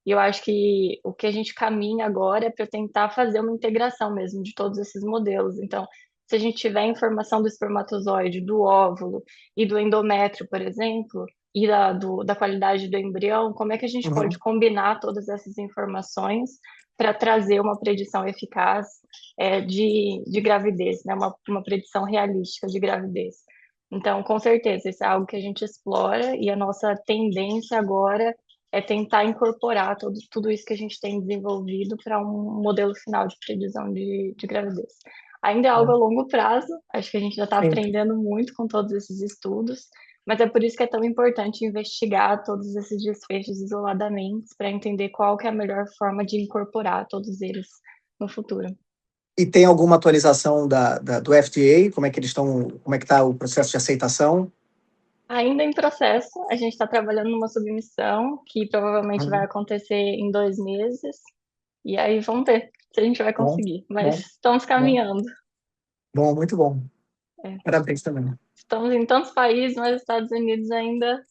E eu acho que o que a gente caminha agora é para tentar fazer uma integração mesmo de todos esses modelos. Então, se a gente tiver informação do espermatozoide, do óvulo e do endométrio, por exemplo, e da qualidade do embrião, como é que a gente pode combinar todas essas informações para trazer uma predição eficaz de gravidez, né? Uma predição realística de gravidez. Então, com certeza, isso é algo que a gente explora e a nossa tendência agora é tentar incorporar tudo isso que a gente tem desenvolvido para um modelo final de previsão de gravidez. Ainda é algo a longo prazo, acho que a gente já está aprendendo muito com todos esses estudos, mas é por isso que é tão importante investigar todos esses desfechos isoladamente para entender qual que é a melhor forma de incorporar todos eles no futuro. E tem alguma atualização do FDA? Como é que está o processo de aceitação? Ainda em processo, a gente está trabalhando numa submissão que provavelmente vai acontecer em 2 meses, e aí vamos ver se a gente vai conseguir, mas estamos caminhando. Bom, muito bom. Parabéns também. Estamos em tantos países, mas os Estados Unidos ainda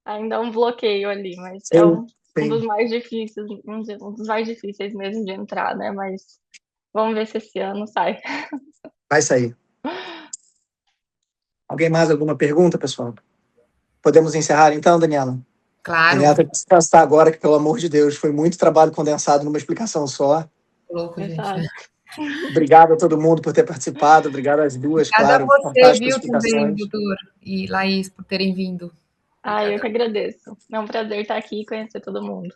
é um bloqueio ali, mas é um dos mais difíceis, um dos mais difíceis mesmo de entrar, né? Mas vamos ver se esse ano sai. Vai sair. Alguém mais alguma pergunta, pessoal? Podemos encerrar então, Daniela? Claro. Daniela tem que descansar agora, que, pelo amor de Deus, foi muito trabalho condensado numa explicação só. Louco, gente. Obrigado a todo mundo por ter participado. Obrigado às duas, Obrigada claro. a você, viu, também, doutor e Laís, por terem vindo. Eu que agradeço. É um prazer estar aqui e conhecer todo mundo.